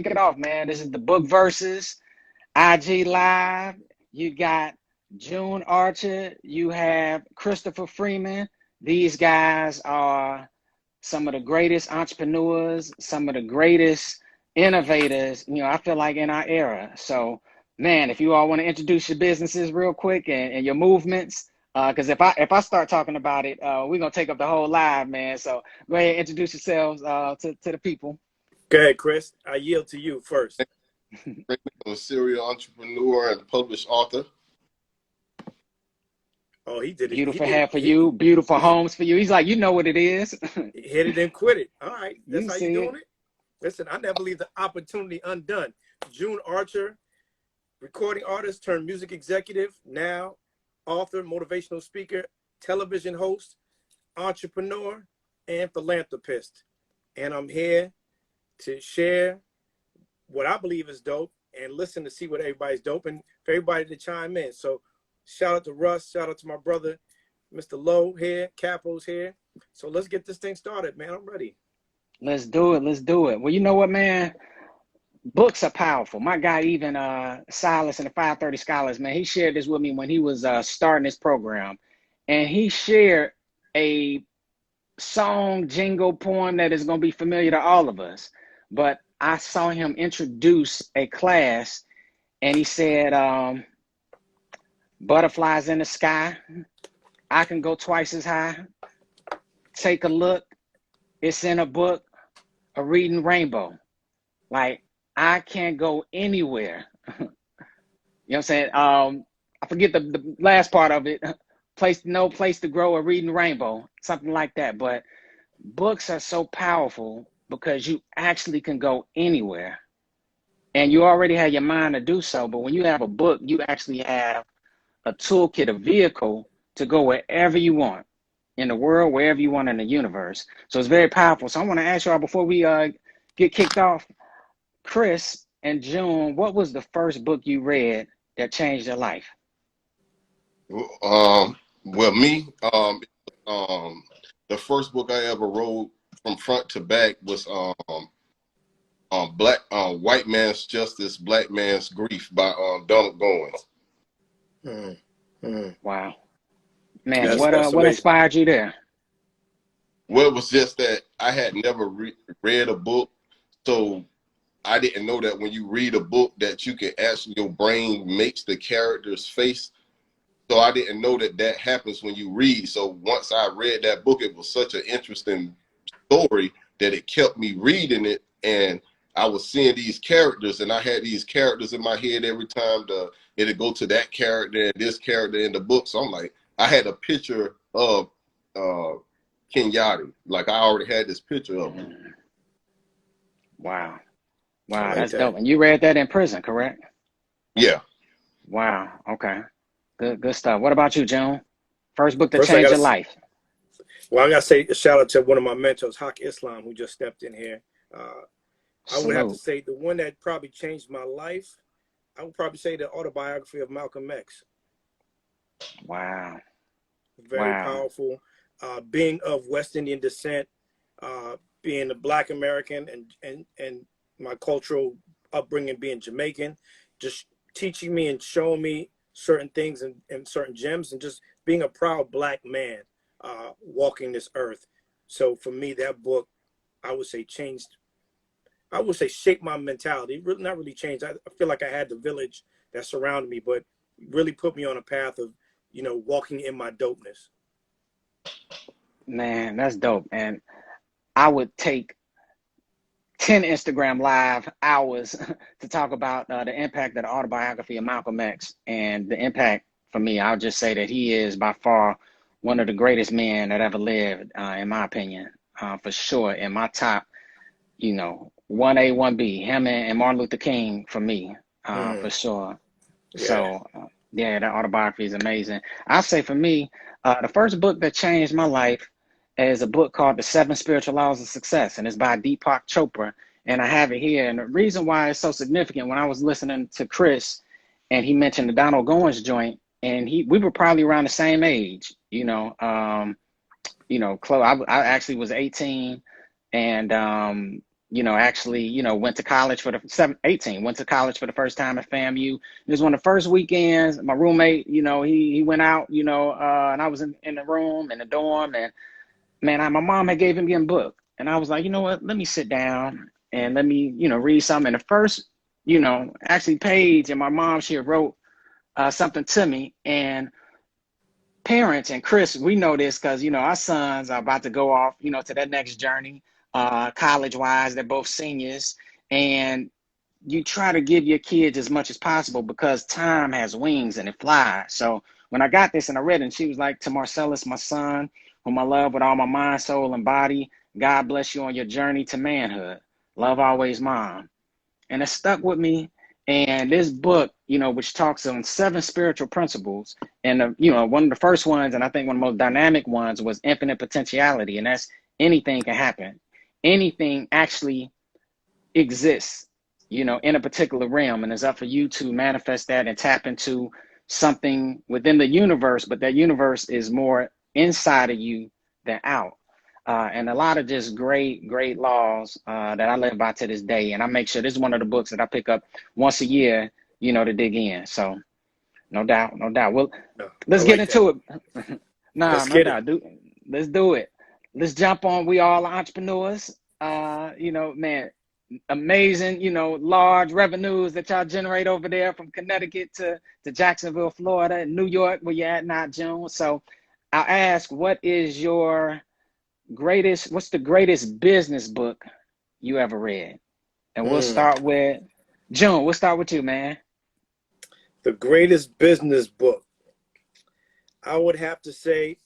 it off, man. This is the book versus IG Live. You got June Archer. You have Christopher Freeman. These guys are some of the greatest entrepreneurs, some of the greatest innovators, I feel like in our era. So, man, if you all want to introduce your businesses real quick and your movements, because if I start talking about it, we're gonna take up the whole live, man. So go ahead and introduce yourselves to the people. Go ahead, Chris. I yield to you first. I'm a serial entrepreneur and published author. Oh, he did it. Beautiful hair for you, beautiful homes for you. He's like, you know what it is. Hit it and quit it. All right, that's how you doing it. Listen, I never leave the opportunity undone. June Archer, recording artist turned music executive, now author, motivational speaker, television host, entrepreneur, and philanthropist. And I'm here to share what I believe is dope and listen to see what everybody's dope and for everybody to chime in. So shout out to Russ, shout out to my brother, Mr. Lowe here, Capo's here. So let's get this thing started, man. I'm ready. Let's do it. Let's do it. Well, you know what, man? Books are powerful. My guy, even Silas and the 530 Scholars, man, he shared this with me when he was starting this program. And he shared a song, jingle, poem that is going to be familiar to all of us. But I saw him introduce a class, and he said, butterflies in the sky, I can go twice as high. Take a look, it's in a book, a reading rainbow. Like, I can't go anywhere. You know what I'm saying? I forget the last part of it. No place to grow a reading rainbow, something like that. But books are so powerful because you actually can go anywhere. And you already have your mind to do so. But when you have a book, you actually have a toolkit, a vehicle to go wherever you want in the world, wherever you want in the universe. So it's very powerful. So I want to ask y'all before we get kicked off, Chris and June, what was the first book you read that changed your life? Well, me, the first book I ever wrote from front to back was White Man's Justice, Black Man's Grief by Donald Goines. Wow. Man, what inspired you there? Well, it was just that I had never read a book, so I didn't know that when you read a book that you can actually, your brain makes the character's face. So I didn't know that happens when you read. So once I read that book, it was such an interesting story that it kept me reading it. And I was seeing these characters, and I had these characters in my head every time it'd go to that character and this character in the book. So I'm like, I had a picture of Kenyatta. Like, I already had this picture of him. Wow. Wow, that's dope. And you read that in prison, correct? Yeah. Wow. Okay. Good stuff. What about you, June? First book that changed your life? Well, I got to say a shout out to one of my mentors, Haq Islam, who just stepped in here. I would have to say the one that probably changed my life, I would probably say the Autobiography of Malcolm X. Wow. Very powerful. Being of West Indian descent, being a Black American and my cultural upbringing being Jamaican, just teaching me and showing me certain things and certain gems, and just being a proud Black man walking this earth. So for me, that book, I would say shaped my mentality. Not really changed. I feel like I had the village that surrounded me, but really put me on a path of, walking in my dopeness. Man, that's dope. And I would take 10 Instagram live hours to talk about the impact of the Autobiography of Malcolm X. And the impact for me, I'll just say that he is by far one of the greatest men that ever lived, in my opinion, for sure. In my top, 1A, 1B, him and Martin Luther King for me, for sure. Yeah. So, the autobiography is amazing. I'll say for me, the first book that changed my life is a book called The 7 Spiritual Laws of Success, and it's by Deepak Chopra, and I have it here. And the reason why it's so significant, when I was listening to Chris, and he mentioned the Donald Goines joint, and we were probably around the same age, close. I actually was 18, and actually, went to college for the 18, went to college for the first time at FAMU. It was one of the first weekends. My roommate, he went out, and I was in the room, in the dorm, and man, my mom had gave me a book. And I was like, you know what, let me sit down and let me, read something. And the first, actually page, and my mom, she wrote something to me. And parents, and Chris, we know this because, our sons are about to go off, to that next journey, college-wise. They're both seniors. And you try to give your kids as much as possible because time has wings and it flies. So when I got this and I read it, and she was like, to Marcellus, my son, whom I love with all my mind, soul, and body, God bless you on your journey to manhood. Love always, Mom. And it stuck with me. And this book, which talks on 7 spiritual principles, and one of the first ones, and I think one of the most dynamic ones, was infinite potentiality, and that's anything can happen. Anything actually exists, in a particular realm, and it's up for you to manifest that and tap into something within the universe, but that universe is more inside of you than out. And a lot of just great laws that I live by to this day. And I make sure this is one of the books that I pick up once a year, to dig in. So no doubt. Well, let's get into it. No doubt. Let's do it. Let's jump on. We all are entrepreneurs. Man, amazing, large revenues that y'all generate over there from Connecticut to Jacksonville, Florida, and New York, where you're at now, June. So I'll ask, what's the greatest business book you ever read? And we'll start with June. We'll start with you, man. The greatest business book, I would have to say,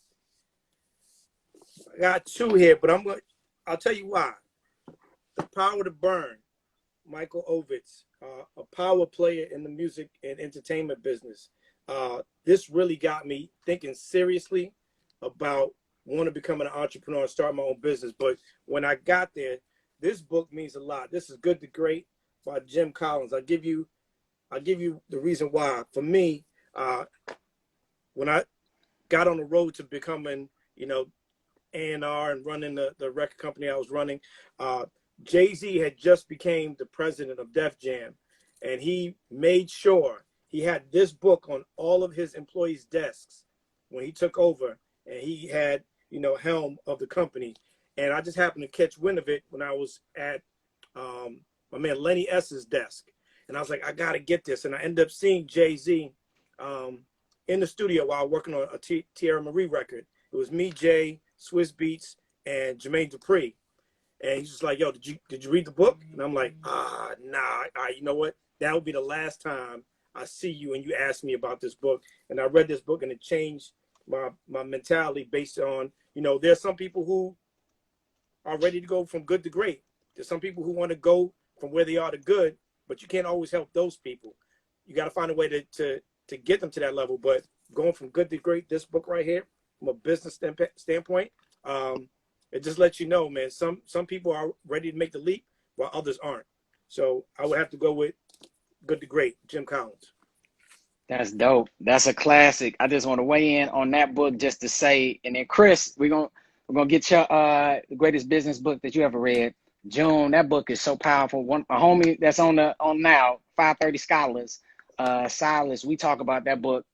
I got 2 here, but I'll tell you why. The Power to Burn, Michael Ovitz, a power player in the music and entertainment business. This really got me thinking seriously about want to become an entrepreneur and start my own business. But when I got there, this book means a lot. This is Good to Great by Jim Collins. I'll give you the reason why. For me, when I got on the road to becoming, A&R and running the record company I was running, Jay-Z had just became the president of Def Jam, and he made sure he had this book on all of his employees' desks when he took over, and he had helm of the company. And I just happened to catch wind of it when I was at my man Lenny S's desk, and I was like, I gotta get this. And I ended up seeing Jay-Z in the studio while working on a Tierra Marie record. It was me, Jay, Swiss Beats, and Jermaine Dupri. And he's just like, yo, did you read the book? And I'm like, nah, you know what? That would be the last time I see you and you ask me about this book. And I read this book and it changed my mentality based on, there's some people who are ready to go from good to great. There's some people who want to go from where they are to good, but you can't always help those people. You got to find a way to get them to that level. But going from good to great, this book right here, from a business standpoint, it just lets you know, man, some people are ready to make the leap while others aren't. So I would have to go with Good to Great, Jim Collins. That's dope. That's a classic. I just want to weigh in on that book just to say, and then Chris, we're gonna get your the greatest business book that you ever read. June, that book is so powerful. A homie that's on now, 530 Scholars, Silas, we talk about that book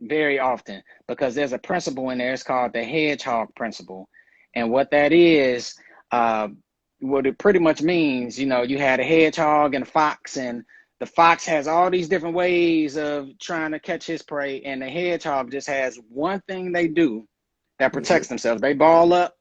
very often because there's a principle in there. It's called the hedgehog principle. And what that is, what it pretty much means, you had a hedgehog and a fox, and the fox has all these different ways of trying to catch his prey, and the hedgehog just has one thing they do that protects themselves. They ball up,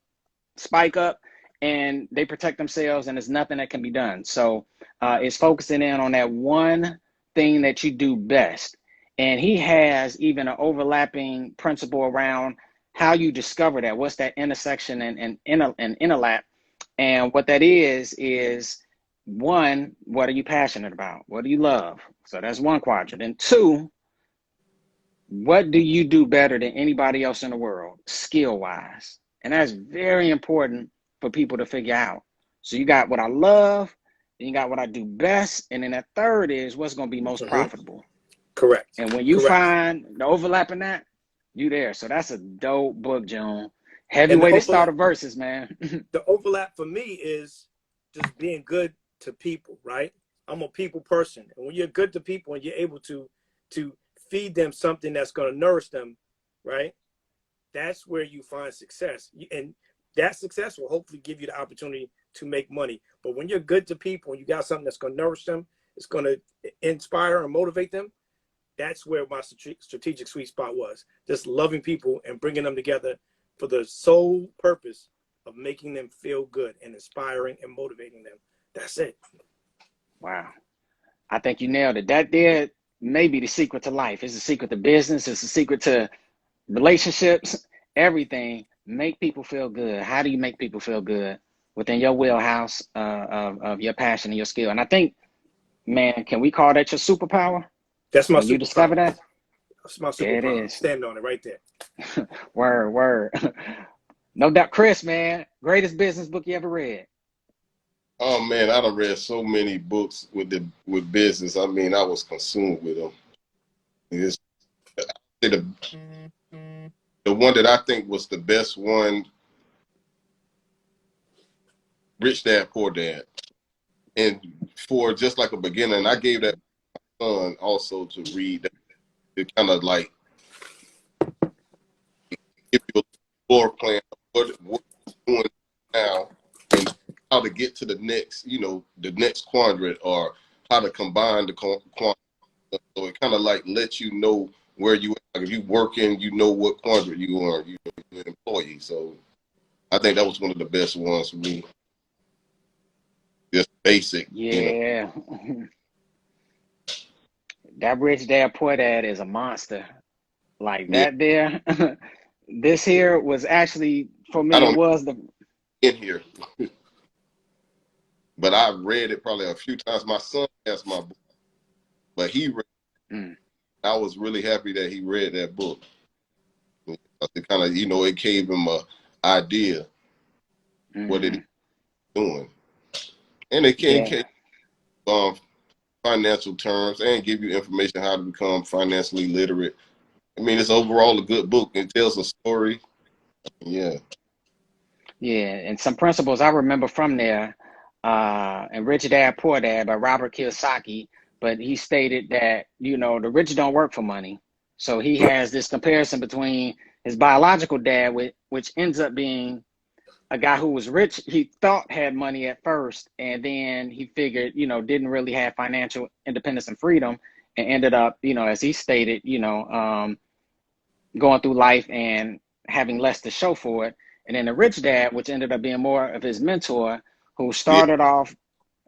spike up, and they protect themselves, and there's nothing that can be done. So it's focusing in on that one thing that you do best. And he has even an overlapping principle around how you discover that. What's that intersection and interlap? And what that is one, what are you passionate about? What do you love? So that's one quadrant. And 2, what do you do better than anybody else in the world, skill-wise? And that's very important for people to figure out. So you got what I love, then you got what I do best, and then that 3rd is what's going to be most profitable. Correct. And when you find the overlap in that, you there. So that's a dope book, June. Heavy way to start a verses, man. The overlap for me is just being good to people, right? I'm a people person. And when you're good to people and you're able to feed them something that's going to nourish them, right? That's where you find success. And that success will hopefully give you the opportunity to make money. But when you're good to people and you got something that's going to nourish them, it's going to inspire and motivate them, that's where my strategic sweet spot was. Just loving people and bringing them together for the sole purpose of making them feel good and inspiring and motivating them. That's it. Wow. I think you nailed it. That there may be the secret to life. It's the secret to business. It's the secret to relationships, everything. Make people feel good. How do you make people feel good? Within your wheelhouse of your passion and your skill. And I think, man, can we call that your superpower? That's my when you discover that? That's my superpower. There it is. Stand on it right there. Word. No doubt. Chris, man, greatest business book you ever read? Oh man, I done read so many books with business. I mean, I was consumed with them. The one that I think was the best one, Rich Dad Poor Dad. And for just like a beginner, and I gave that son also to read that. It kind of like give you a floor plan of what you're doing now and how to get to the next, the next quadrant, or how to combine the quadrant. So it kind of like lets you know where you are. Like if you're working, you know what quadrant you are. You're an employee. So I think that was one of the best ones for me. Just basic. Yeah. That Rich Dad Poor Dad is a monster. Like that there. This here was actually, for me, it was the... In here. But I read it probably a few times. My son has my book. But he read I was really happy that he read that book. It kind of, it gave him an idea what it is doing. And it can financial terms and give you information how to become financially literate. I mean, it's overall a good book. It tells a story. Yeah, and some principles I remember from there, and Rich Dad Poor Dad by Robert Kiyosaki, but he stated that, the rich don't work for money. So he has this comparison between his biological dad, which ends up being a guy who was rich. He thought had money at first, and then he figured, didn't really have financial independence and freedom, and ended up, as he stated, going through life and having less to show for it. And then the rich dad, which ended up being more of his mentor, who started off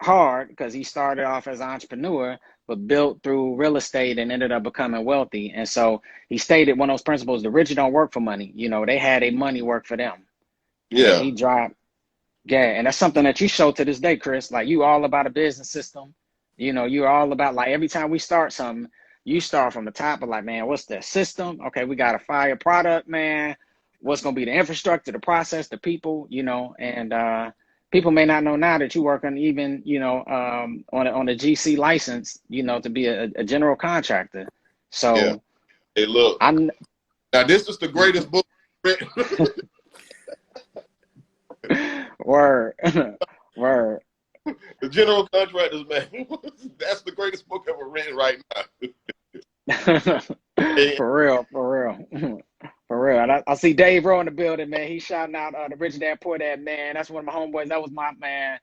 hard because he started off as an entrepreneur, but built through real estate and ended up becoming wealthy. And so he stated one of those principles: the rich don't work for money. They had a money work for them. Yeah. And he dropped. Yeah. And that's something that you show to this day, Chris. Like, you all about a business system. You're all about, like, every time we start something, you start from the top of like, man, what's the system? Okay, we got a fire product, man. What's going to be the infrastructure, the process, the people, and people may not know now that you work on even, on a GC license, to be a general contractor. So, yeah. Hey, look, now this is the greatest book written. Word. The General Contractors, man. That's the greatest book ever written right now. For real. And I see Dave Rowe in the building, man. He's shouting out the Rich Dad Poor Dad, man. That's one of my homeboys. That was my man.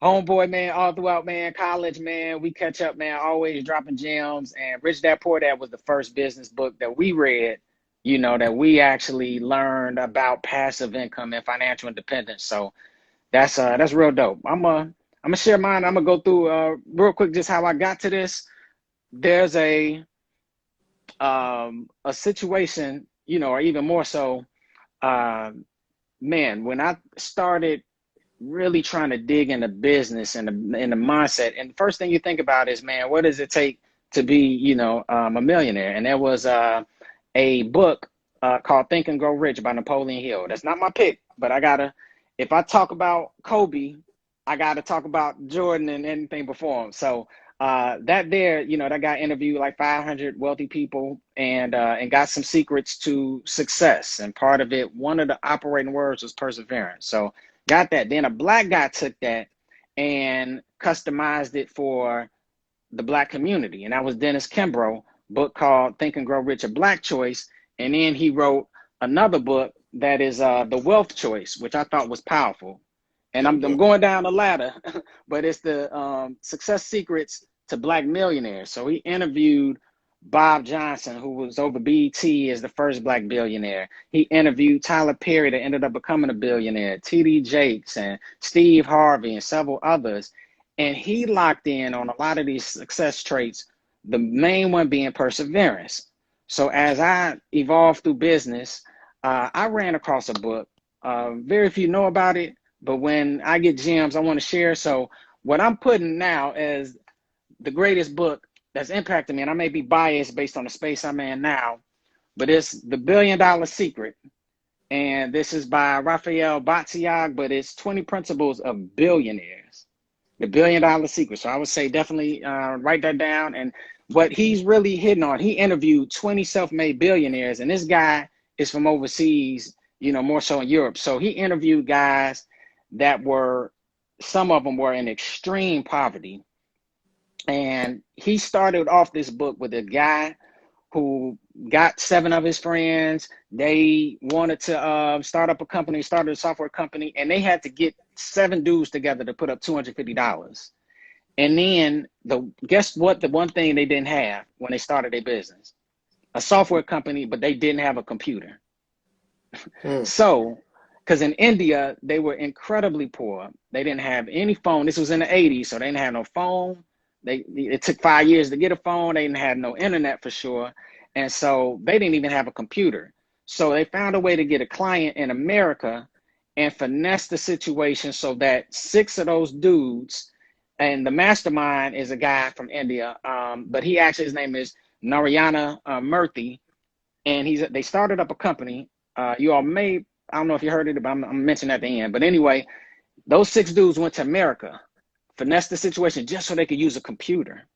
Homeboy, man, all throughout, man, college, man. We catch up, man, always dropping gems. And Rich Dad Poor Dad was the first business book that we read, that we actually learned about passive income and financial independence. So that's real dope. I'm gonna share mine. I'm gonna go through real quick just how I got to this. There's a situation, or even more so, man, when I started really trying to dig into business and the mindset, and the first thing you think about is, man, what does it take to be, a millionaire? And there was a book called Think and Grow Rich by Napoleon Hill. That's not my pick, but if I talk about Kobe, I gotta talk about Jordan and anything before him. So that there, that guy interviewed like 500 wealthy people and got some secrets to success. And part of it, one of the operating words was perseverance. So got that. Then a black guy took that and customized it for the Black community. And that was Dennis Kimbrough, book called Think and Grow Rich, a Black Choice. And then he wrote another book that is The Wealth Choice, which I thought was powerful. And I'm going down the ladder, but it's the Success Secrets to Black Millionaires. So he interviewed Bob Johnson, who was over BET as the first Black billionaire. He interviewed Tyler Perry, that ended up becoming a billionaire, TD Jakes and Steve Harvey and several others. And he locked in on a lot of these success traits, the main one being perseverance. So as I evolved through business, I ran across a book. Very few know about it, but when I get gems, I want to share. So what I'm putting now as the greatest book that's impacted me, and I may be biased based on the space I'm in now, but it's The $1 Billion Secret. And this is by Raphael Badziag, but it's 20 Principles of Billionaires. The $1 Billion Secret. So I would say definitely write that down. And what he's really hitting on, he interviewed 20 self-made billionaires, and this guy is from overseas, you know, more so in Europe. So he interviewed guys that were, some of them were in extreme poverty. And he started off this book with a guy who got 7 of his friends. They wanted to start up a company, started a software company, and they had to get 7 dudes together to put up $250. And then guess what? The one thing they didn't have when they started their business, a software company, but they didn't have a computer. So, because in India, they were incredibly poor. They didn't have any phone. This was in the 80s, so they didn't have no phone. It took 5 years to get a phone. They didn't have no internet for sure. And so they didn't even have a computer. So they found a way to get a client in America and finesse the situation so that 6 of those dudes, and the mastermind is a guy from India, but he actually, his name is Narayana Murthy, and they started up a company. You all may, I don't know if you heard it, but I'm mentioning at the end. But anyway, those 6 dudes went to America, finesse the situation just so they could use a computer.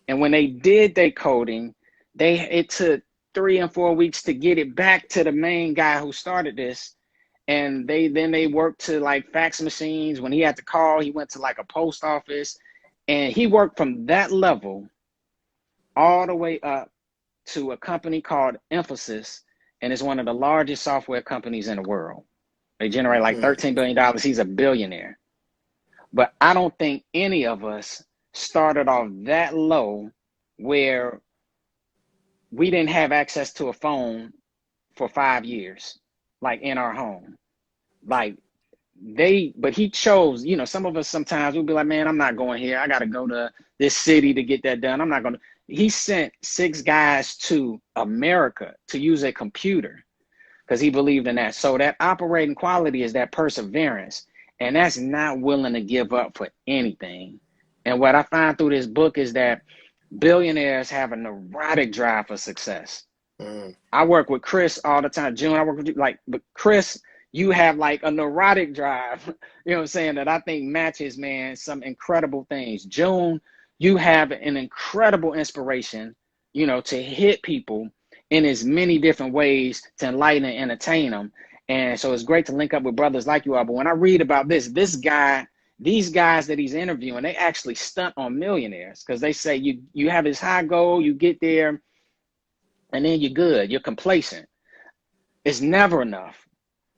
And when they did their coding, it took 3 and 4 weeks to get it back to the main guy who started this. And they worked to like fax machines. When he had to call, he went to like a post office, and he worked from that level all the way up to a company called Emphasis. And it's one of the largest software companies in the world. They generate like $13 billion. He's a billionaire. But I don't think any of us started off that low where we didn't have access to a phone for 5 years, like in our home. But he chose, you know, some of us sometimes we'll be like, man, I'm not going here. I got to go to this city to get that done. I'm not going to. He sent 6 guys to America to use a computer because he believed in that. So that operating quality is that perseverance. And that's not willing to give up for anything. And what I find through this book is that billionaires have a neurotic drive for success. I work with Chris all the time. June, I work with you. But Chris, you have like a neurotic drive, you know what I'm saying, that I think matches, man, some incredible things. June, you have an incredible inspiration, you know, to hit people in as many different ways to enlighten and entertain them. And so it's great to link up with brothers like you are. But when I read about this guy, these guys that he's interviewing, they actually stunt on millionaires because they say you have this high goal, you get there, and then you're good. You're complacent. It's never enough.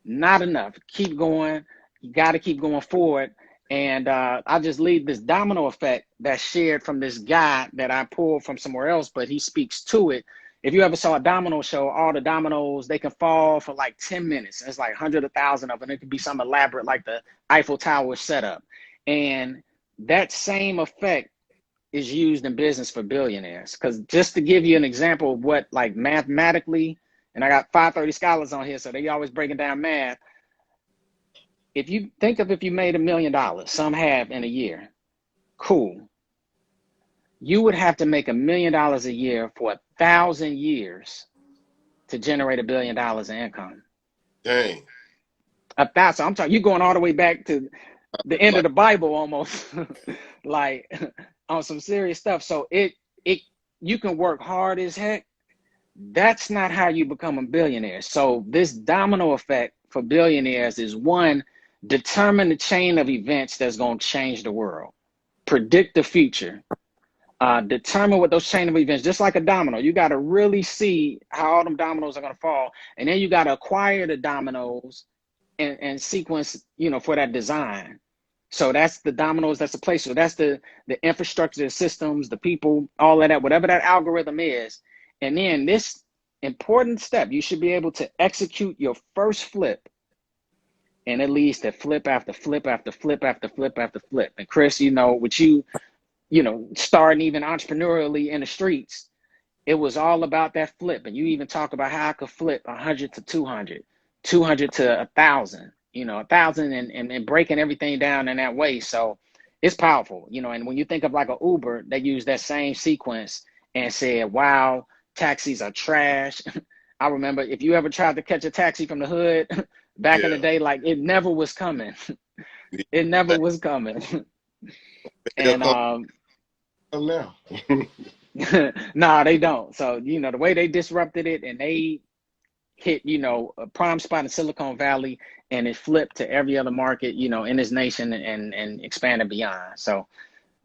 Not enough. Keep going. You got to keep going forward. And I'll just leave this domino effect that's shared from this guy that I pulled from somewhere else, but he speaks to it. If you ever saw a domino show, all the dominoes, they can fall for like 10 minutes. It's like 100, 1,000 of them. It could be something elaborate like the Eiffel Tower setup. And that same effect is used in business for billionaires. Because just to give you an example of what, like mathematically, and I got 530 scholars on here, so they always breaking down math. If you think of if you made $1 million, some have in a year, cool. You would have to make $1 million a year for 1,000 years to generate $1 billion in income. Dang. 1,000. I'm talking, you're going all the way back to the end of the Bible almost, like on some serious stuff. So you can work hard as heck. That's not how you become a billionaire. So this domino effect for billionaires is, one, determine the chain of events that's going to change the world, predict the future, determine what those chain of events, just like a domino, you got to really see how all them dominoes are going to fall. And then you got to acquire the dominoes and sequence, you know, for that design. So that's the dominoes, that's the place. So that's the infrastructure, the systems, the people, all of that, whatever that algorithm is. And then this important step, you should be able to execute your first flip. And it leads to flip after flip after flip after flip after flip. And Chris, you know, with you know, starting even entrepreneurially in the streets, it was all about that flip. And you even talk about how I could flip 100 to 200, 200 to 1,000, you know, 1,000 and breaking everything down in that way. So it's powerful, you know. And when you think of like a Uber, they use that same sequence and said, wow, taxis are trash. I remember if you ever tried to catch a taxi from the hood back in the day, like it never was coming. It never was coming. And now. nah, they don't. So, you know, the way they disrupted it and they hit, you know, a prime spot in Silicon Valley, and it flipped to every other market, you know, in this nation and expanded beyond. So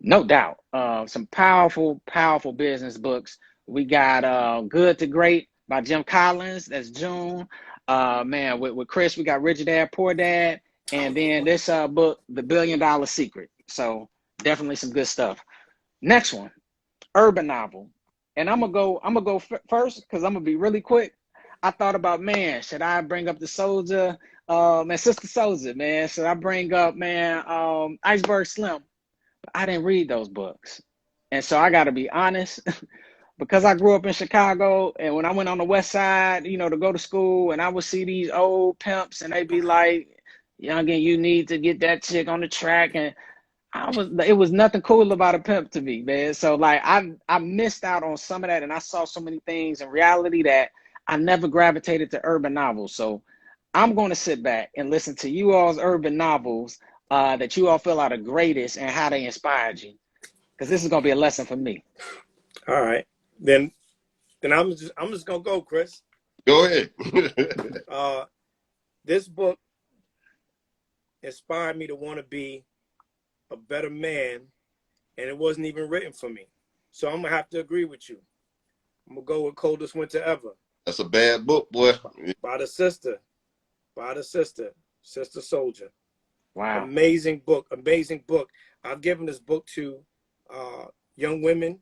no doubt, some powerful, powerful business books. We got Good to Great by Jim Collins. That's June. Man, with Chris, we got Rich Dad, Poor Dad. And then this book, The $1 Billion Secret. So definitely some good stuff. Next one, urban novel. And I'm gonna go first because I'm gonna be really quick. I thought about, man, should I bring up the Souljah, man, Sister Souljah, man? Should I bring up, man, Iceberg Slim? I didn't read those books. And so I gotta be honest, because I grew up in Chicago, and when I went on the west side, you know, to go to school, and I would see these old pimps and they'd be like, youngin, you need to get that chick on the track. And it was nothing cool about a pimp to me, man. So like I missed out on some of that, and I saw so many things in reality that I never gravitated to urban novels. So I'm going to sit back and listen to you all's urban novels that you all feel are the greatest and how they inspired you, because this is going to be a lesson for me. All right, then I'm just gonna go, Chris. Go ahead. This book inspired me to want to be a better man, and it wasn't even written for me. So I'm gonna have to agree with you. I'm gonna go with Coldest Winter Ever. That's a bad book, boy. By the sister, Sister Souljah. Wow. Amazing book, amazing book. I've given this book to young women.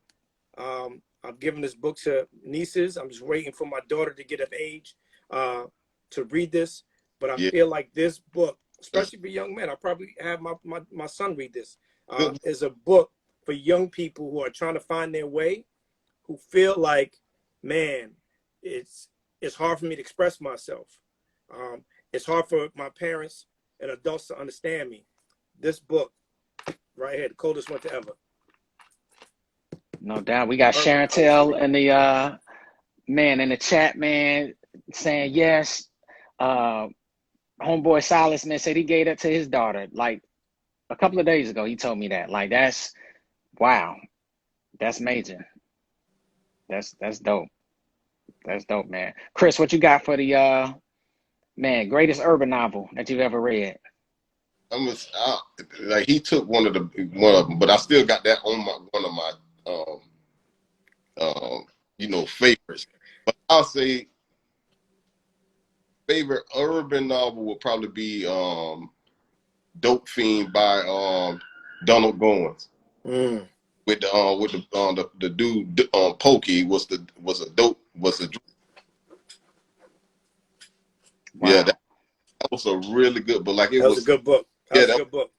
I've given this book to nieces. I'm just waiting for my daughter to get of age to read this. But I feel like this book, especially for young men, I'll probably have my son read this, is a book for young people who are trying to find their way, who feel like, man, it's hard for me to express myself. It's hard for my parents and adults to understand me. This book right here, The Coldest Winter Ever. No doubt. We got Sharontel in the man in the chat, man, saying yes. Homeboy Silas, man, said he gave that to his daughter like a couple of days ago. He told me that. Like, that's wow. That's major. That's dope. That's dope, man. Chris, what you got for the man, greatest urban novel that you've ever read? Like he took one of them, but I still got that on one of my you know, favorites. But I'll say favorite urban novel would probably be Dopefiend by Donald Goines. With the dude Pokey was a dope. Wow. Yeah, that was a really good book. Like that was a good book. That was a good book.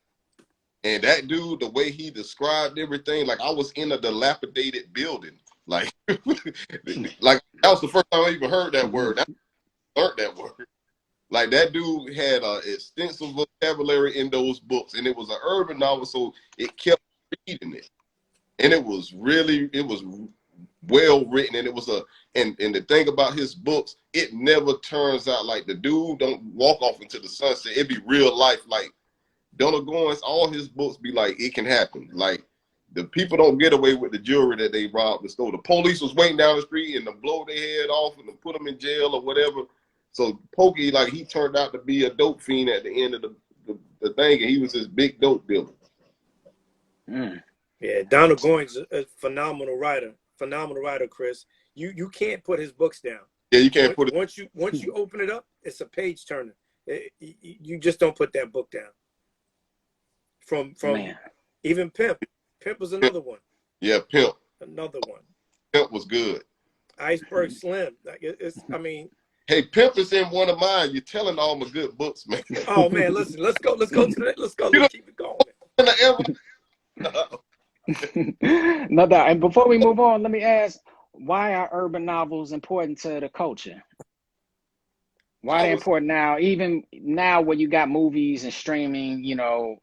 And that dude, the way he described everything, like I was in a dilapidated building. Like, like that was the first time I even heard that word. I learned that word. Like that dude had an extensive vocabulary in those books, and it was an urban novel, so it kept reading it. And it was well written, and it was and the thing about his books, it never turns out like the dude don't walk off into the sunset. It be real life. Like Donald Goines, all his books be like, it can happen. Like the people don't get away with the jewelry that they robbed the store. The police was waiting down the street and to blow their head off and to put them in jail or whatever. So Pokey, like he turned out to be a dope fiend at the end of the thing, and he was this big dope dealer. Yeah, Donald Goines is a phenomenal writer. Phenomenal writer, Chris. You can't put his books down. Yeah, you can't put it. Once you open it up, it's a page turner. You just don't put that book down. From even Pimp. Pimp was another one. Yeah, Pimp. Another one. Pimp was good. Iceberg Slim. I mean. Hey, Pimp is in one of mine. You're telling all my good books, man. Oh man, listen. Let's go to that. Let's keep it going. No doubt. And before we move on, let me ask, why are urban novels important to the culture? Why are they important now? Even now where you got movies and streaming, you know,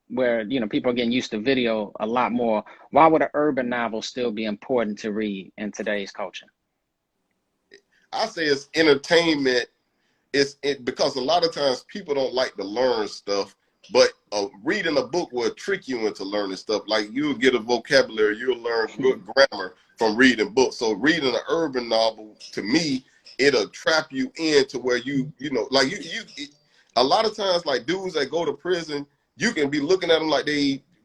where, you know, people are getting used to video a lot more. Why would an urban novel still be important to read in today's culture? I say it's entertainment. Because a lot of times people don't like to learn stuff, but reading a book will trick you into learning stuff. Like you'll get a vocabulary, you'll learn good grammar from reading books. So reading an urban novel, to me, it'll trap you into where you know, like a lot of times, like dudes that go to prison, you can be looking at them like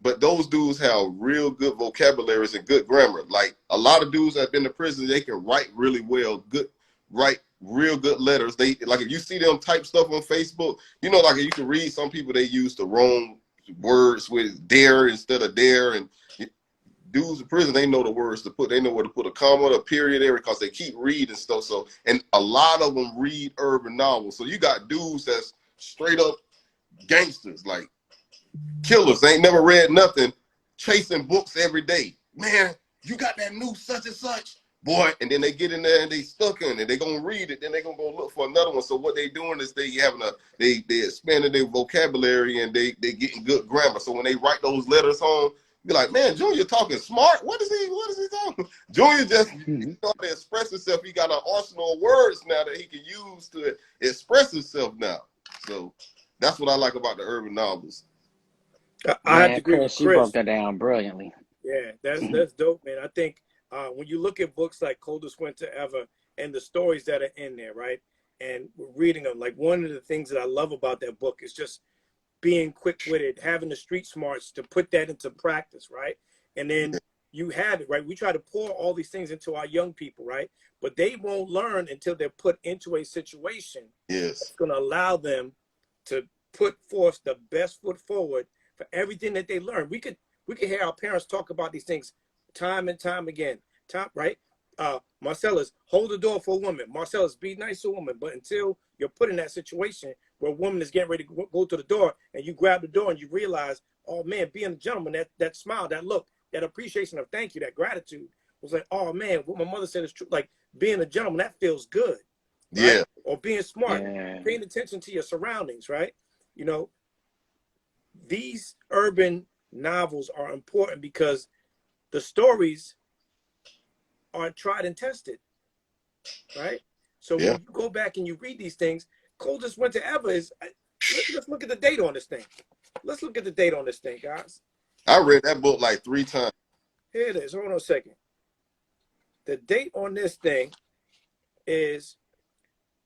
but those dudes have real good vocabularies and good grammar. Like a lot of dudes that have been to prison, they can write really well, write real good letters. They like if you see them type stuff on Facebook, you know, like you can read some people, they use the wrong words with dare instead of dare, and dudes in prison, they know the words to put. They know where to put a comma, a period there, because they keep reading stuff. So, and a lot of them read urban novels. So you got dudes that's straight up gangsters, like killers. They ain't never read nothing, chasing books every day. Man, you got that new such and such, boy. And then they get in there and they stuck in it. They gonna read it, then they gonna go look for another one. So what they doing is they expanding their vocabulary and they getting good grammar. So when they write those letters home, be like, man, Junior talking smart. What is he talking? Junior just started to express himself. He got an arsenal of words now that he can use to express himself now. So that's what I like about the urban novels. I have to agree with Chris. You broke that down brilliantly. Yeah, that's dope, man. I think when you look at books like Coldest Winter Ever and the stories that are in there, right, and reading them, like one of the things that I love about that book is just being quick-witted, having the street smarts to put that into practice, right? And then you have it, right? We try to pour all these things into our young people, right? But they won't learn until they're put into a situation that's going to allow them to put forth the best foot forward for everything that they learn. We could hear our parents talk about these things time and time again, right? Marcellus, hold the door for a woman. Marcellus, be nice to a woman. But until you're put in that situation where a woman is getting ready to go to the door and you grab the door and you realize, oh man, being a gentleman, that smile, that look, that appreciation of thank you, that gratitude was like, oh man, what my mother said is true. Like being a gentleman, that feels good. Right? Yeah. Or being smart, paying attention to your surroundings, right? You know, these urban novels are important because the stories are tried and tested, right? So when you go back and you read these things, Coldest Winter Ever is, let's look at the date on this thing. Let's look at the date on this thing, guys. I read that book like 3 times. Here it is. Hold on a second. The date on this thing is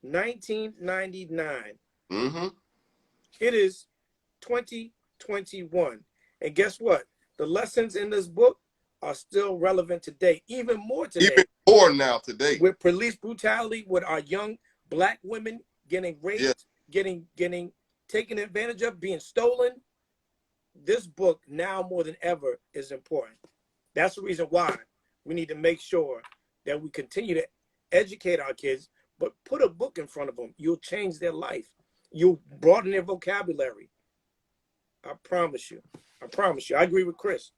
1999. Mm-hmm. It is 2021. And guess what? The lessons in this book are still relevant today, even more today. Even more now today. With police brutality, with our young Black women getting raped, getting taken advantage of, being stolen. This book now more than ever is important. That's the reason why we need to make sure that we continue to educate our kids, but put a book in front of them. You'll change their life. You'll broaden their vocabulary. I promise you. I promise you. I agree with Chris.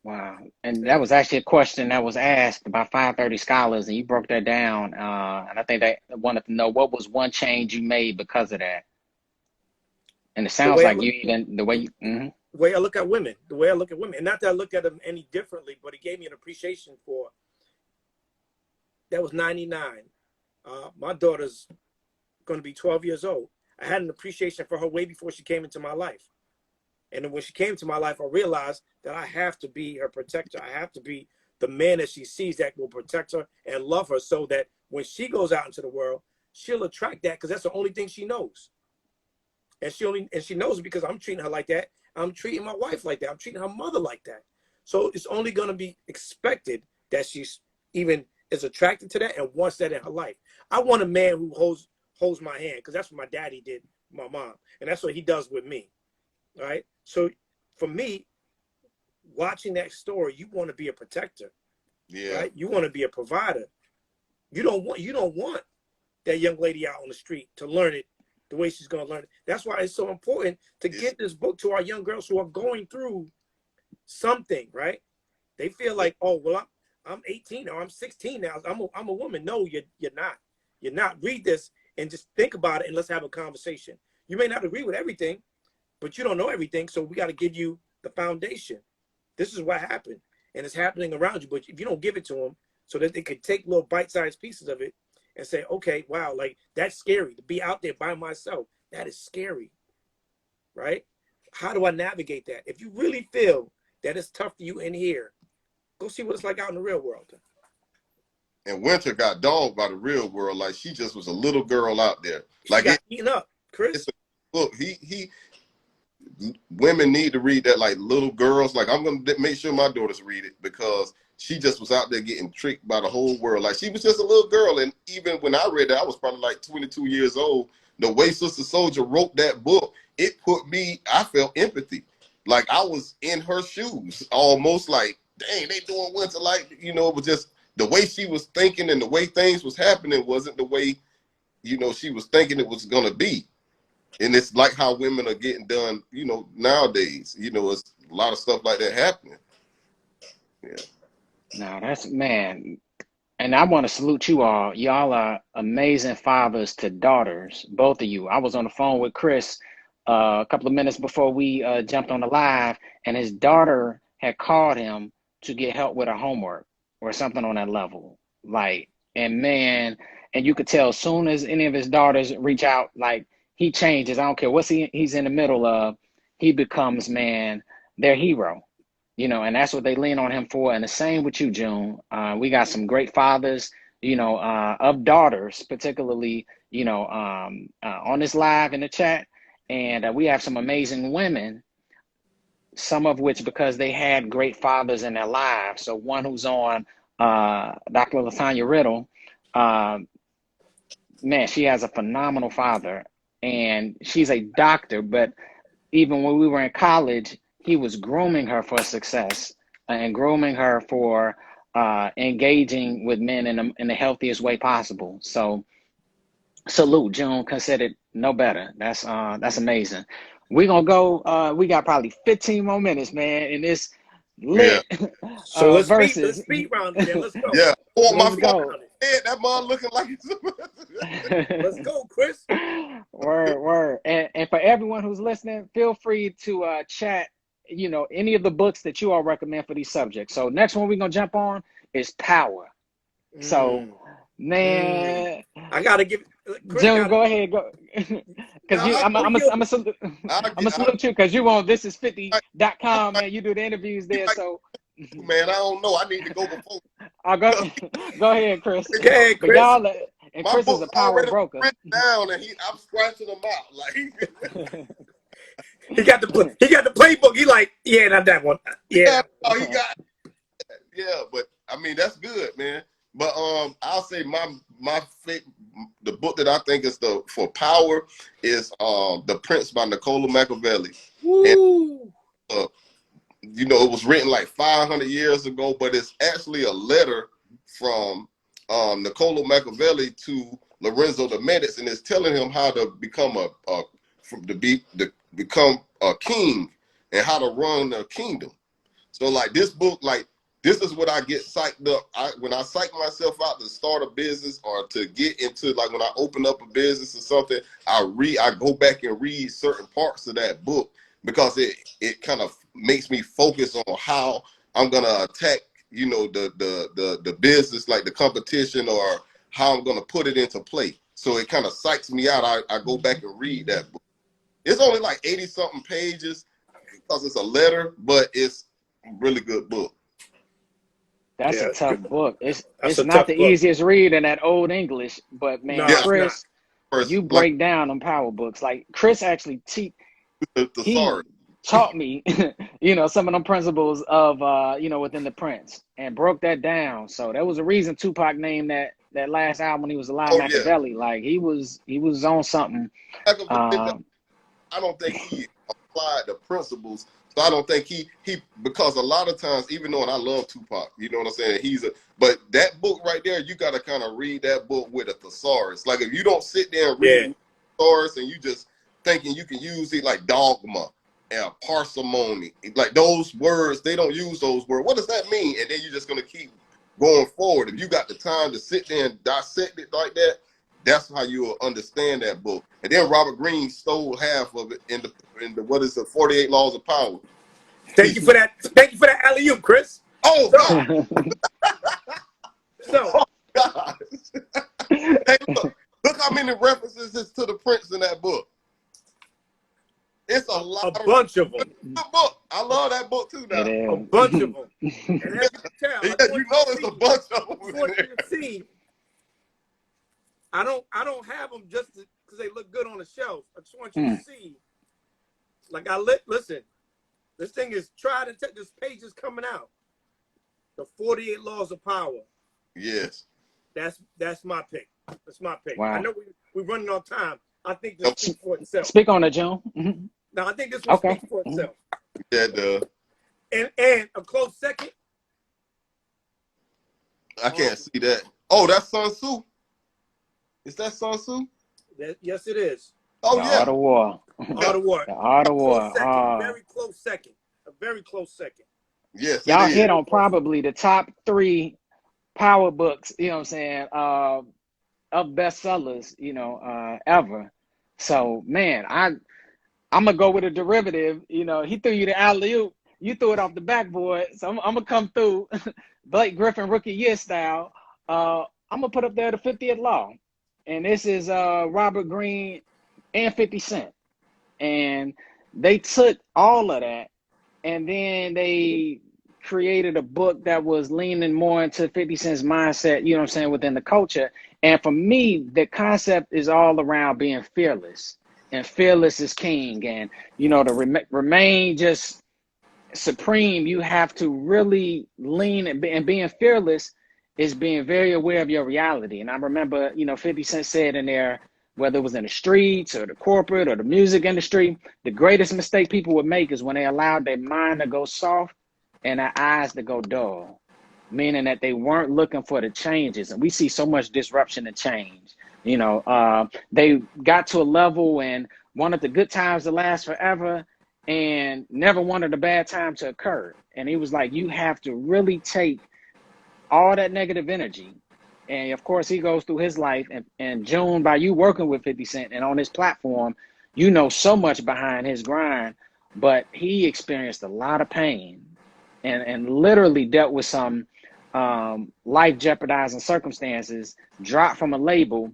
Wow. And that was actually a question that was asked by 530 scholars, and you broke that down. And I think they wanted to know what was one change you made because of that. And it sounds like the way I look at women, and not that I look at them any differently, but it gave me an appreciation for, that was 99. My daughter's going to be 12 years old. I had an appreciation for her way before she came into my life. And then when she came to my life, I realized that I have to be her protector. I have to be the man that she sees that will protect her and love her, so that when she goes out into the world, she'll attract that, because that's the only thing she knows. And she knows it because I'm treating her like that. I'm treating my wife like that. I'm treating her mother like that. So it's only going to be expected that she's even is attracted to that and wants that in her life. I want a man who holds my hand, because that's what my daddy did with my mom, and that's what he does with me. All right. So for me, watching that story, you want to be a protector. Yeah. Right? You want to be a provider. You don't want that young lady out on the street to learn it the way she's going to learn it. That's why it's so important to get this book to our young girls who are going through something, right? They feel like, oh, well, I'm 18 or I'm 16 now. I'm a woman. No, you're not. You're not. Read this and just think about it, and let's have a conversation. You may not agree with everything, but you don't know everything, so we got to give you the foundation. This is what happened, and it's happening around you. But if you don't give it to them so that they could take little bite-sized pieces of it and say, okay, wow, like that's scary to be out there by myself. That is scary, right? How do I navigate that? If you really feel that it's tough for you in here, go see what it's like out in the real world. And Winter got dogged by the real world. Like she just was a little girl out there. Like she got eaten up, Chris. Look, women need to read that, like little girls. Like I'm gonna make sure my daughters read it, because she just was out there getting tricked by the whole world. Like she was just a little girl. And even when I read that, I was probably like 22 years old. The way Sister Souljah wrote that book, it put me, I felt empathy. Like I was in her shoes, almost like, dang, they doing Winter like, you know, but just the way she was thinking and the way things was happening wasn't the way, you know, she was thinking it was going to be. And it's like how women are getting done, you know, nowadays. You know, it's a lot of stuff like that happening. Yeah. No, that's, man. And I want to salute you all. Y'all are amazing fathers to daughters, both of you. I was on the phone with Chris a couple of minutes before we jumped on the live, and his daughter had called him to get help with her homework or something on that level. Like, and man, and you could tell as soon as any of his daughters reach out, like he changes. I don't care what he's in the middle of, he becomes, man, their hero. You know, and that's what they lean on him for. And the same with you, June. We got some great fathers, you know, of daughters, particularly, you know, on this live in the chat. And we have some amazing women, some of which because they had great fathers in their lives. So one who's on, Dr. LaTanya Riddle, man, she has a phenomenal father. And she's a doctor, but even when we were in college, he was grooming her for success and grooming her for engaging with men in the healthiest way possible. So salute, June, considered no better. That's amazing. We're going to go, we got probably 15 more minutes, man, in this lit So let's versus. speed round it then. Let's go. Yeah. Oh, Let's go. That mom looking like Let's go, Chris. Word. And for everyone who's listening, feel free to chat, you know, any of the books that you all recommend for these subjects. So next one we're going to jump on is Power. So, man. I got to give June, go ahead. Go. Because I'm going to salute you because you on thisis50.com, man. You do the interviews there. So, man, I don't know. I need to go before. I'll go ahead, Chris. Okay, Chris. But y'all, and Chris is a power broker. Down and I'm scratching them out. Like he got the playbook. He like, yeah, not that one. Yeah. Oh, he got. Yeah, but I mean that's good, man. But I'll say my favorite, the book that I think is for power is The Prince by Niccolo Machiavelli. Woo. And, you know, it was written like 500 years ago, but it's actually a letter from Niccolo Machiavelli to Lorenzo de Medici, and it's telling him how to become become a king and how to run a kingdom. So like this book, like this is what I get psyched up. When I psych myself out to start a business or to get into, like when I open up a business or something, I go back and read certain parts of that book because it kind of makes me focus on how I'm gonna attack, you know, the business, like the competition, or how I'm gonna put it into play. So it kind of psychs me out. I go back and read that book. It's only like 80-something pages because it's a letter, but it's a really good book. That's a tough book. It's not the easiest read in that old English, but man, Chris, you like break down them power books. Like Chris actually the he thesaurus. taught me, some of them principles of, within the Prince and broke that down. So there was a reason Tupac named that last album when he was alive, Oh yeah. Machiavelli. Like he was on something. I don't think he applied the principles. So I don't think he because a lot of times, even though, and I love Tupac, you know what I'm saying? But that book right there, you got to kind of read that book with a thesaurus. Like if you don't sit there and read thesaurus and you just thinking you can use it like dogma and parsimony, like those words, they don't use those words. What does that mean? And then you're just going to keep going forward. If you got the time to sit there and dissect it like that, that's how you will understand that book. And then Robert Greene stole half of it in the what is the 48 Laws of Power. Thank you for that. Thank you for that alley-oop, Chris. Oh God. So oh God. Hey, look how many references is to the Prince in that book. It's a lot. A bunch of them. Book. I love that book too now. A bunch of them. And as you can tell, yeah, there's a bunch of them. I want you to see. I don't have them just because they look good on the shelf. I just want you to see. Like listen, this thing is tried and tested. This page is coming out. The 48 Laws of Power. Yes. That's my pick. That's my pick. Wow. I know we're running on time. I think this speaks for itself. Speak on it, June. Mm-hmm. No, I think this will speak for itself. Yeah, it does. And a close second. I can't see that. Oh, that's Sun Tzu. Is that Sun Tzu? Yes, it is. Oh, the yeah. Art of War. Art of War. The Art of War. Very close second. A very close second. Yes, y'all hit on probably the top 3 power books, you know what I'm saying, of bestsellers, ever. So, man, I'm going to go with a derivative. He threw you the alley-oop. You threw it off the backboard. So I'm going to come through Blake Griffin rookie year style. I'm going to put up there the 50th Law. And this is Robert Greene and 50 Cent. And they took all of that and then they created a book that was leaning more into 50 Cent's mindset, you know what I'm saying, within the culture. And for me, the concept is all around being fearless. And fearless is king. And, to remain just supreme, you have to really lean and being fearless is being very aware of your reality. And I remember, 50 Cent said in there, whether it was in the streets or the corporate or the music industry, the greatest mistake people would make is when they allowed their mind to go soft and their eyes to go dull, meaning that they weren't looking for the changes. And we see so much disruption and change. They got to a level and wanted the good times to last forever and never wanted a bad time to occur. And he was like, you have to really take all that negative energy. And of course, he goes through his life. And June, by you working with 50 Cent and on his platform, you know so much behind his grind, but he experienced a lot of pain and literally dealt with some life jeopardizing circumstances, dropped from a label.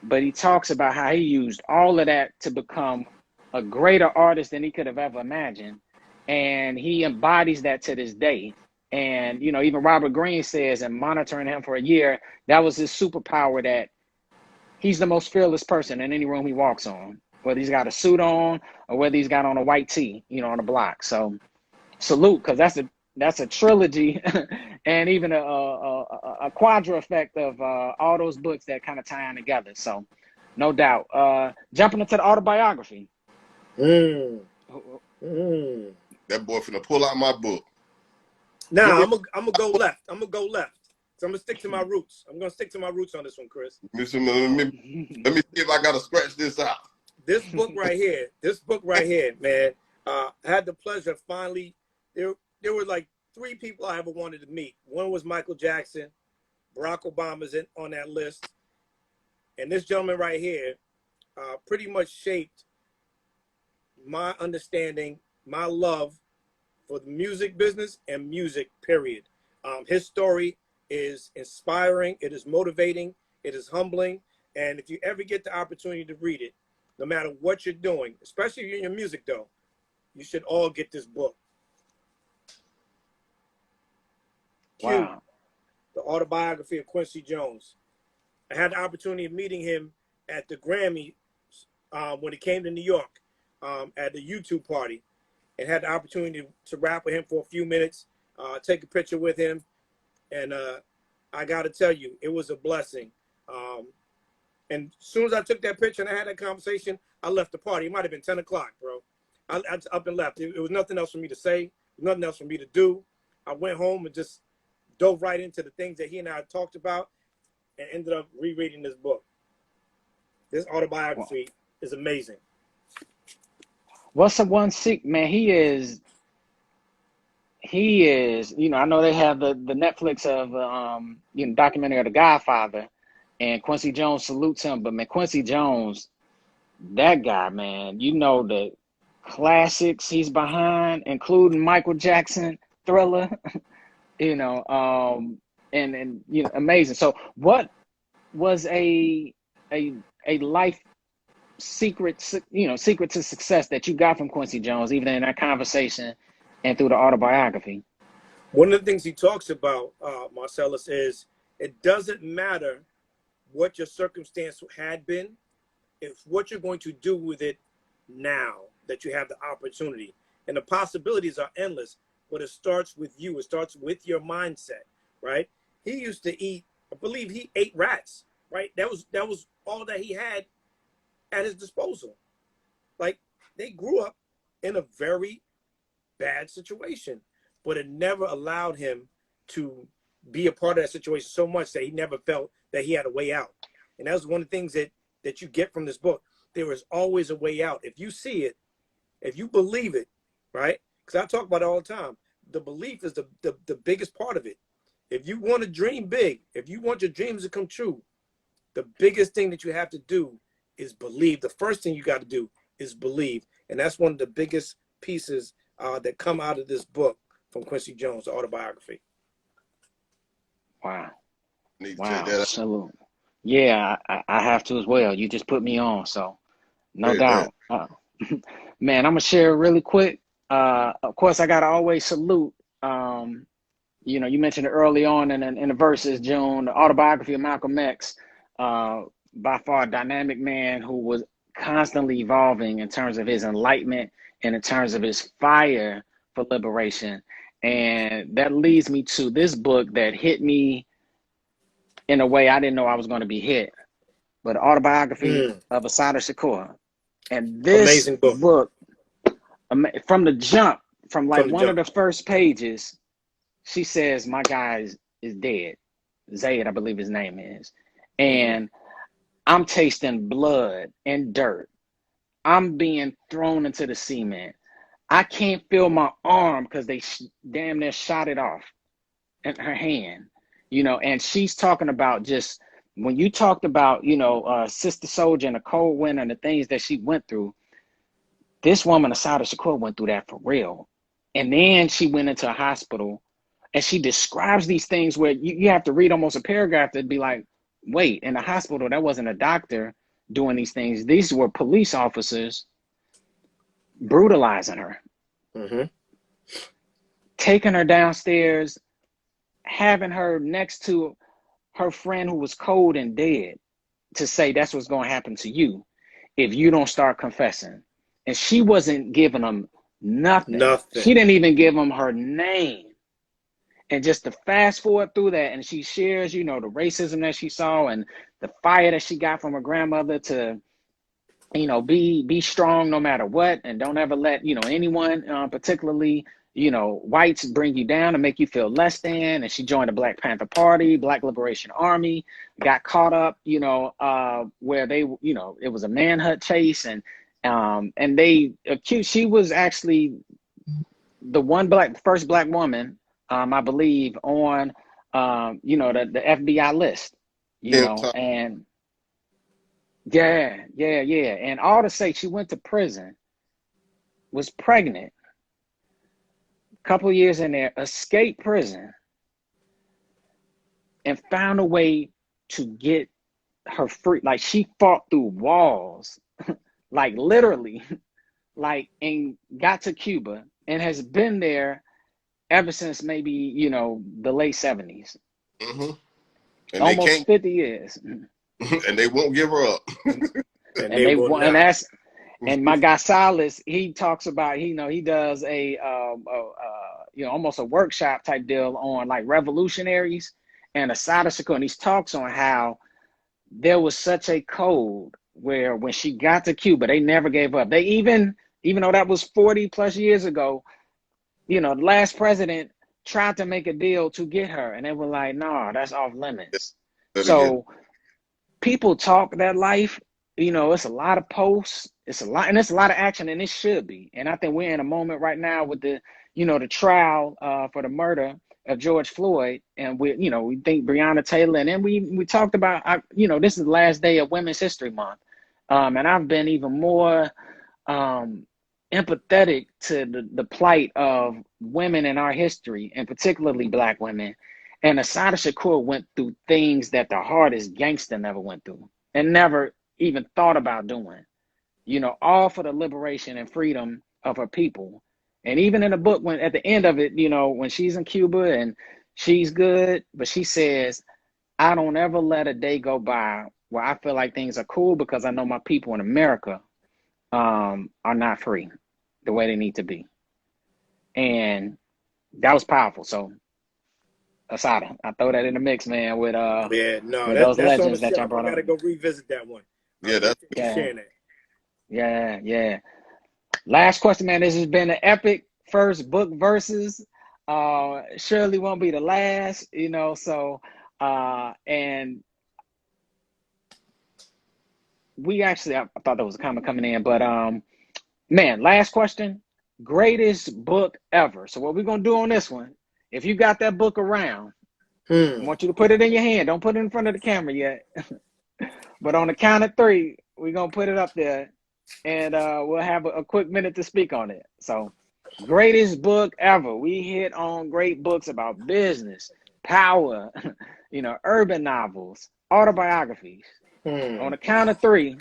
But he talks about how he used all of that to become a greater artist than he could have ever imagined. And he embodies that to this day. And, even Robert Greene says, and monitoring him for a year, that was his superpower, that he's the most fearless person in any room he walks on, whether he's got a suit on or whether he's got on a white tee, on the block. So salute, because that's a trilogy and even a quadra effect of all those books that kind of tie in together. So no doubt. Jumping into the autobiography. That boy finna pull out my book. Nah, I'm gonna go left. So I'm gonna stick to my roots. I'm gonna stick to my roots on this one, Chris. Let me see if I gotta scratch this out. This book right here, man. I had the pleasure of finally. There were like 3 people I ever wanted to meet. One was Michael Jackson. Barack Obama's on that list, and this gentleman right here pretty much shaped my understanding, my love for the music business and music, period. His story is inspiring. It is motivating. It is humbling. And if you ever get the opportunity to read it, no matter what you're doing, especially if you're in your music, though, you should all get this book. Wow. Q, the autobiography of Quincy Jones. I had the opportunity of meeting him at the Grammy when it came to New York at the YouTube party, and had the opportunity to rap with him for a few minutes, take a picture with him. And I got to tell you, it was a blessing. And as soon as I took that picture and I had that conversation, I left the party. It might have been 10 o'clock, bro. I up and left. It was nothing else for me to say, nothing else for me to do. I went home and just dove right into the things that he and I talked about, and ended up rereading this book. This autobiography is amazing. What's the one secret, man? He is, you know, I know they have the Netflix of, you know, documentary of The Godfather, and Quincy Jones salutes him, but man, Quincy Jones, that guy, man, you know, the classics he's behind, including Michael Jackson, Thriller, you know, and you know, amazing. So what was a life secret, you know, secret to success that you got from Quincy Jones, even in that conversation and through the autobiography? One of the things he talks about, Marcellus, is it doesn't matter what your circumstance had been, it's what you're going to do with it now that you have the opportunity. And the possibilities are endless, but it starts with you. It starts with your mindset, right? He used to eat, I believe he ate rats, right? That was all that he had at his disposal. Like, they grew up in a very bad situation, but it never allowed him to be a part of that situation so much that he never felt that he had a way out. And that was one of the things that you get from this book. There is always a way out. If you see it, if you believe it, right? Because I talk about it all the time. The belief is the biggest part of it. If you want to dream big, if you want your dreams to come true, the biggest thing that you have to do is believe. The first thing you got to do is believe. And that's one of the biggest pieces that come out of this book from Quincy Jones, the autobiography. Wow. Need to Wow. check that out. Salute. Yeah, I have to as well. You just put me on, so no doubt. Man, I'm gonna share really quick. Of course, I gotta always salute. You know, you mentioned it early on in the verses, June, the autobiography of Malcolm X. By far, a dynamic man who was constantly evolving in terms of his enlightenment and in terms of his fire for liberation. And that leads me to this book that hit me in a way I didn't know I was going to be hit, but Autobiography of Assata Shakur. And this amazing book. From the jump, from one of the first pages, she says, my guy is dead. Zayd, I believe his name is. And I'm tasting blood and dirt. I'm being thrown into the cement. I can't feel my arm because they damn near shot it off in her hand. You know, and she's talking about, just when you talked about, you know, Sister Souljah and the cold winter and the things that she went through, this woman, Assata Shakur, went through that for real. And then she went into a hospital and she describes these things where you have to read almost a paragraph to be like, wait, in the hospital, that wasn't a doctor doing these things. These were police officers brutalizing her, taking her downstairs, having her next to her friend who was cold and dead, to say that's what's going to happen to you if you don't start confessing. And she wasn't giving them nothing. She didn't even give them her name. And just to fast forward through that, and she shares, you know, the racism that she saw and the fire that she got from her grandmother to, you know, be strong no matter what, and don't ever let, you know, anyone, particularly, you know, whites, bring you down and make you feel less than. And she joined the Black Panther Party, Black Liberation Army, got caught up, you know, where they, you know, it was a manhunt chase, and they accused, she was actually the first black woman, I believe, on, you know, the FBI list, you know, and yeah. And all to say, she went to prison, was pregnant, couple years in there, escaped prison, and found a way to get her free. Like, she fought through walls, like literally, like, and got to Cuba and has been there ever since, maybe, you know, the late 70s. And almost 50 years. And they won't give her up. And they will not. And that's and my guy Silas, he talks about he does a almost a workshop type deal on like revolutionaries and Assata Shakur, and he talks on how there was such a code where when she got to Cuba, they never gave up. They even though that was 40 plus years ago, the last president tried to make a deal to get her, and they were like, "No, that's off limits." So people talk that life. It's a lot of posts, it's a lot of action, and it should be. And I think we're in a moment right now with the trial for the murder of George Floyd, and we think Breonna Taylor, and then we talked about this is the last day of Women's History Month, and I've been even more empathetic to the plight of women in our history, and particularly Black women. And Assata Shakur went through things that the hardest gangster never went through and never even thought about doing, all for the liberation and freedom of her people. And even in the book, when at the end of it, when she's in Cuba and she's good, but she says, I don't ever let a day go by where I feel like things are cool because I know my people in America are not free the way they need to be. And that was powerful. So Assata, I throw that in the mix, man, with those that's legends that y'all brought up. I gotta go revisit that one. Sharing that. Yeah. Last question, man. This has been an epic first book versus. Surely won't be the last, So, and we actually, I thought there was a comment coming in, but man, last question. Greatest book ever. So what we're gonna do on this one? If you got that book around, I want you to put it in your hand. Don't put it in front of the camera yet. But on the count of 3, we're going to put it up there, and we'll have a quick minute to speak on it. So, greatest book ever. We hit on great books about business, power, urban novels, autobiographies. On the count of 3,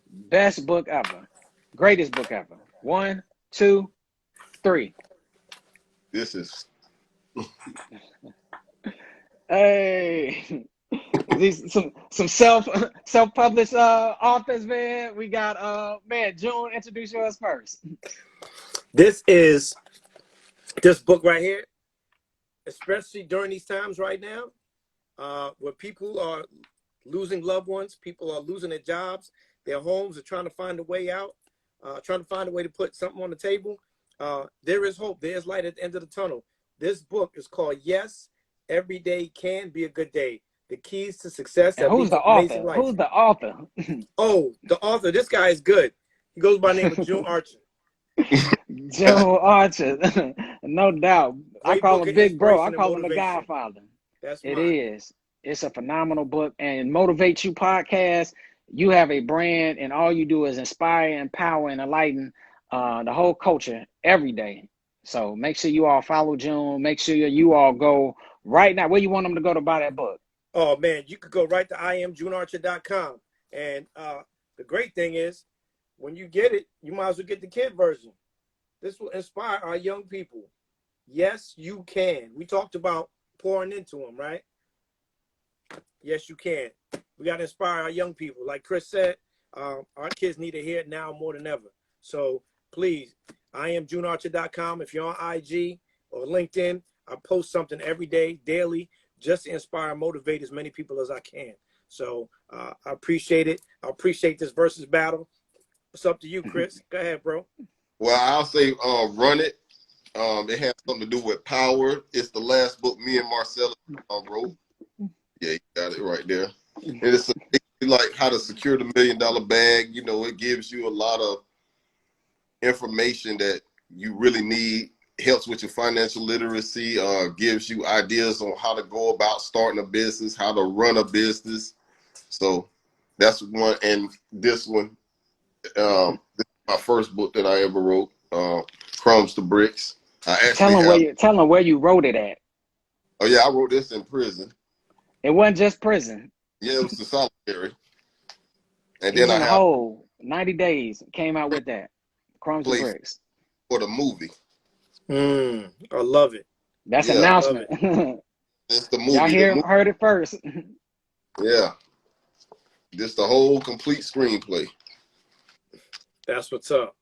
best book ever. Greatest book ever. 1, 2, 3. This is... Hey. These some self-published authors, man. We got June, introduce yours first. This is this book right here, especially during these times right now, where people are losing loved ones, people are losing their jobs, their homes, are trying to find a way out, trying to find a way to put something on the table. There is hope. There is light at the end of the tunnel. This book is called Yes, Every Day Can Be a Good Day. The Keys to Success. And who's the author? Who's the author? Oh, the author. This guy is good. He goes by the name of June Archer. June Archer, no doubt. I call him Big Bro. I call him the Godfather. That's it is. It's a phenomenal book, and Motivate You podcast. You have a brand, and all you do is inspire, empower, and enlighten the whole culture every day. So make sure you all follow June. Make sure you all go right now. Where you want them to go to buy that book? Oh, man, you could go right to IamJuneArcher.com. And the great thing is, when you get it, you might as well get the kid version. This will inspire our young people. Yes, you can. We talked about pouring into them, right? Yes, you can. We got to inspire our young people. Like Chris said, our kids need to hear it now more than ever. So please, IamJuneArcher.com. If you're on IG or LinkedIn, I post something every day, daily, just to inspire and motivate as many people as I can. So I appreciate it. I appreciate this versus battle. It's up to you, Chris. Go ahead, bro. Well, I'll say Run It. It has something to do with power. It's the last book me and Marcellus wrote. Yeah, you got it right there. And it's like how to secure the $1 million bag. It gives you a lot of information that you really need. Helps with your financial literacy, gives you ideas on how to go about starting a business, how to run a business. So that's one. And this one, this is my first book that I ever wrote, Crumbs to Bricks. Tell them where you wrote it at. Oh yeah, I wrote this in prison. It wasn't just prison. Yeah, it was the solitary. And then I whole 90 days came out with that. Crumbs to Bricks. For the movie. I love it. That's an announcement. It's the movie. Y'all heard it first. Yeah. Just the whole complete screenplay. That's what's up.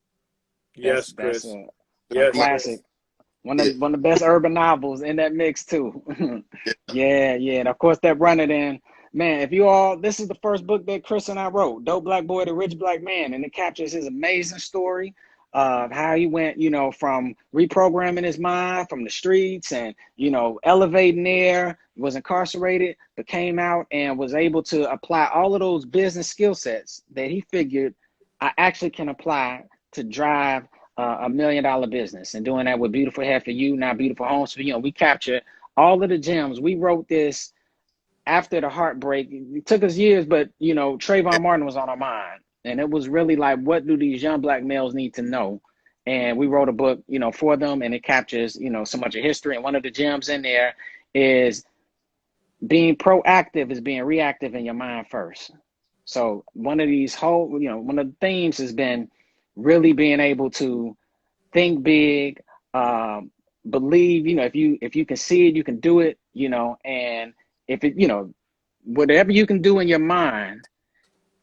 Yes, That's Chris. a Yes, classic. Chris. One of the best urban novels in that mix too. Yeah, yeah. And of course that running in. Man, if you all, this is the first book that Chris and I wrote, Dope Black Boy to Rich Black Man, and it captures his amazing story of how he went, you know, from reprogramming his mind from the streets and, you know, elevating there, was incarcerated, but came out and was able to apply all of those business skill sets that he figured I actually can apply to drive $1 million business, and doing that with Beautiful Hair for You, Now Beautiful Homes for You. And we captured all of the gems. We wrote this after the heartbreak. It took us years, but you know, Trayvon Martin was on our mind, and it was really like, what do these young black males need to know? And we wrote a book, you know, for them, and it captures, you know, so much of history. And one of the gems in there is being proactive is being reactive in your mind first. So one of these whole, you know, one of the themes has been really being able to think big, believe, you know, if you can see it, you can do it, you know, and if it, you know, whatever you can do in your mind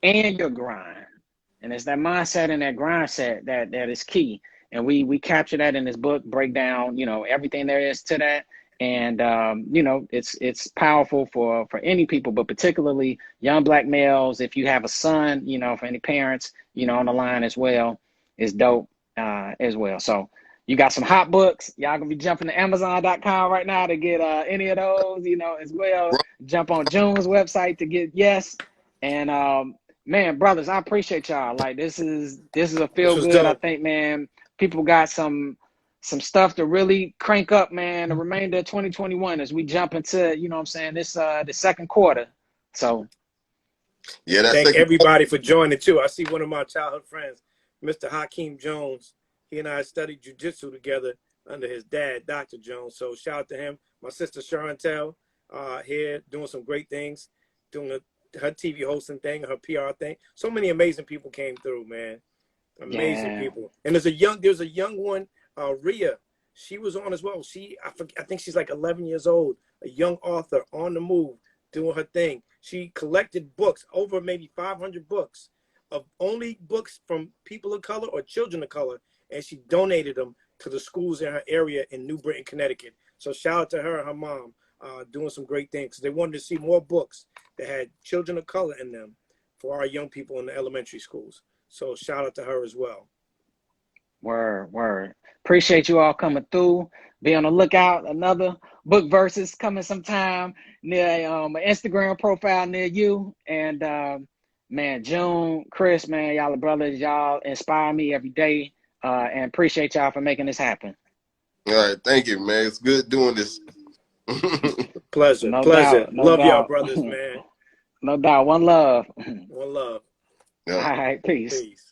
and your grind, and it's that mindset and that grind set that is key. And we capture that in this book, break down, you know, everything there is to that. And you know, it's powerful for any people, but particularly young black males. If you have a son, you know, for any parents, you know, on the line as well, is dope as well. So you got some hot books. Y'all gonna be jumping to Amazon.com right now to get any of those, you know, as well. Jump on June's website to get Yes. And man, brothers, I appreciate y'all. Like this is a feel good. I think, man, people got some stuff to really crank up, man, the remainder of 2021 as we jump into, you know what I'm saying, this the second quarter. So yeah, that's thank everybody for joining too. I see one of my childhood friends, Mr. Hakeem Jones. He and I studied jiu-jitsu together under his dad, Dr. Jones. So shout out to him. My sister Sharontel here doing some great things, doing her TV hosting thing, her PR thing. So many amazing people came through, man. Amazing people. And there's a young one, Rhea. She was on as well. I think she's like 11 years old, a young author on the move, doing her thing. She collected books, over maybe 500 books, of only books from people of color or children of color, and she donated them to the schools in her area in New Britain, Connecticut. So shout out to her and her mom doing some great things. They wanted to see more books that had children of color in them for our young people in the elementary schools. So shout out to her as well. Word. Appreciate you all coming through. Be on the lookout. Another book versus coming sometime near an Instagram profile near you. And man, June, Chris, man, y'all are brothers. Y'all inspire me every day. And appreciate y'all for making this happen. All right, thank you, man. It's good doing this. Pleasure. No Pleasure. doubt, no Love y'all, doubt. brothers, man. No doubt. One love. One love. Yeah. All right, peace. Peace.